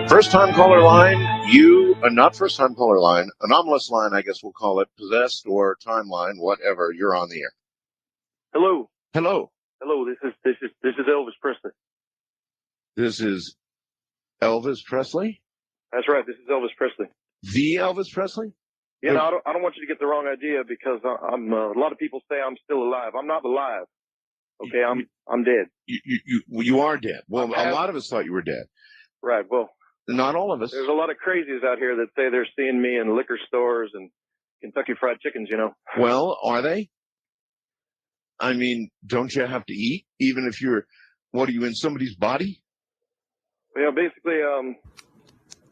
First time caller line, not first time caller line, anomalous line, I guess we'll call it, possessed or timeline, whatever, you're on the air. Hello. Hello. Hello, this is Elvis Presley. This is Elvis Presley? That's right, this is Elvis Presley. The Elvis Presley? Yeah, no, I don't want you to get the wrong idea because I'm a lot of people say I'm still alive. I'm not alive. Okay, I'm dead. You are dead. Well, a lot of us thought you were dead. Right, well. Not all of us. There's a lot of crazies out here that say they're seeing me in liquor stores and Kentucky Fried Chickens, you know. Well, are they? I mean, don't you have to eat? Even if what are you, in somebody's body? Well, basically,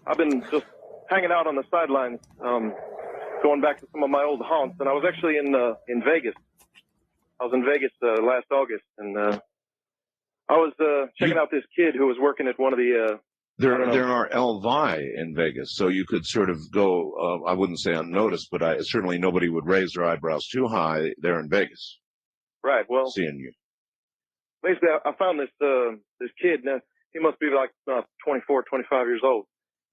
I've been just hanging out on the sidelines, going back to some of my old haunts, and I was actually in Vegas. I was in Vegas last August, and I was checking out this kid who was working at one of the... There are Elvi in Vegas, so you could sort of go, I wouldn't say unnoticed, but certainly nobody would raise their eyebrows too high there in Vegas. Right, well... Seeing you. Basically, I found this kid, now, he must be like 24, 25 years old,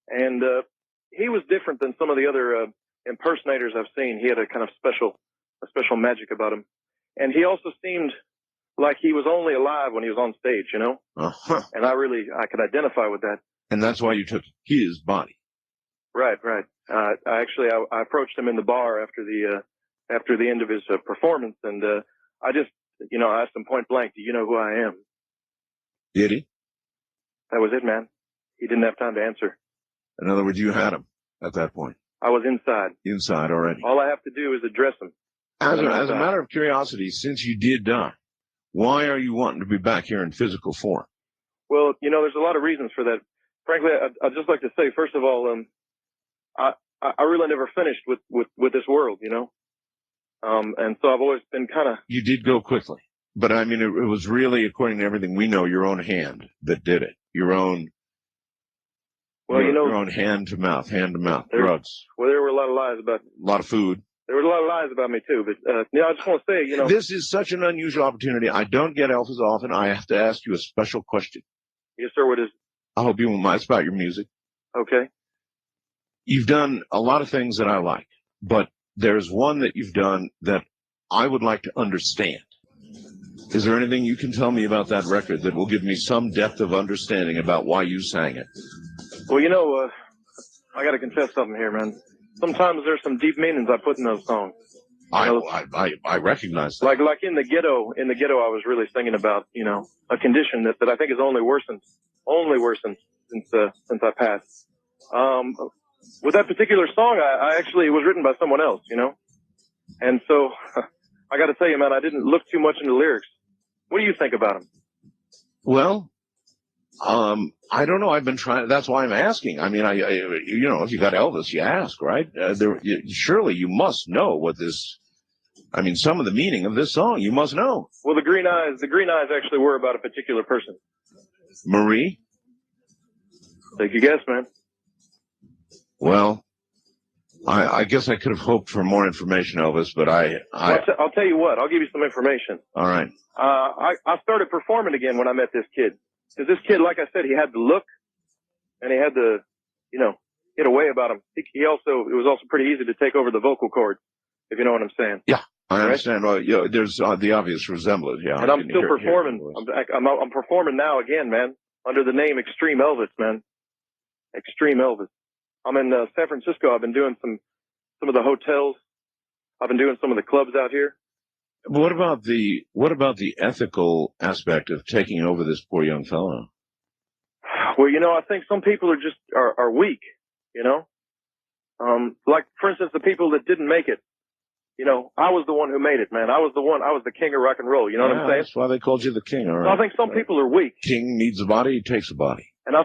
and he was different than some of the other impersonators I've seen. He had a kind of special magic about him. And he also seemed like he was only alive when he was on stage, you know? Uh-huh. And I could identify with that. And that's why you took his body. Right. I approached him in the bar after the end of his performance, and I just, I asked him point blank, "Do you know who I am?" Did he? That was it, man. He didn't have time to answer. In other words, you had him at that point. I was inside. Inside already. All I have to do is address him. As a matter of curiosity, since you did die, why are you wanting to be back here in physical form? Well, there's a lot of reasons for that. Frankly, I'd just like to say, first of all, I really never finished with this world, and so I've always been kind of... You did go quickly, but I mean, it was really, according to everything we know, your own hand that did it. Your own... Well, your own hand to mouth, drugs. Well, there were a lot of lies about... A lot of food. There were a lot of lies about me, too, but, I just want to say, This is such an unusual opportunity. I don't get Elvis often. I have to ask you a special question. Yes, sir, what is it? I hope you won't mind. It's about your music. Okay. You've done a lot of things that I like, but there's one that you've done that I would like to understand. Is there anything you can tell me about that record that will give me some depth of understanding about why you sang it? Well, I got to confess something here, man. Sometimes there's some deep meanings I put in those songs. I recognize that. Like in the ghetto, I was really singing about, a condition that I think is only worsened since I passed. With that particular song, I actually, it was written by someone else, and so I got to tell you, man, I didn't look too much into lyrics. What do you think about them? Well, I don't know. I've been trying. That's why I'm asking. I mean, if you got Elvis, you ask, right? Surely you must know what this. I mean, some of the meaning of this song, you must know. Well, the green eyes actually were about a particular person. Marie? Take your guess, man. Well, I guess I could have hoped for more information, Elvis, but I'll tell you what. I'll give you some information. All right. I started performing again when I met this kid. Because this kid, like I said, he had the look, and he had the, he had a way about him. It was also pretty easy to take over the vocal cords, if you know what I'm saying. Yeah, I understand. Well, there's the obvious resemblance. Yeah, and I'm still performing. I'm performing now again, man, under the name Extreme Elvis, man. Extreme Elvis. I'm in San Francisco. I've been doing some of the hotels. I've been doing some of the clubs out here. What about the ethical aspect of taking over this poor young fellow? Well, I think some people are weak, like, for instance, the people that didn't make it. I was the one who made it, man. I was the king of rock and roll. You know what I'm saying? That's why they called you the king, all right. So I think some people are weak. King needs a body, he takes a body. And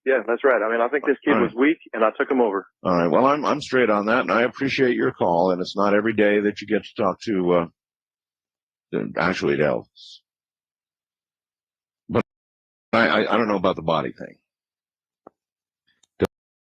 yeah, that's right. I mean, I think this kid was weak, and I took him over. All right. Well, I'm straight on that, and I appreciate your call, and it's not every day that you get to talk to, actually, Elvis. But I don't know about the body thing.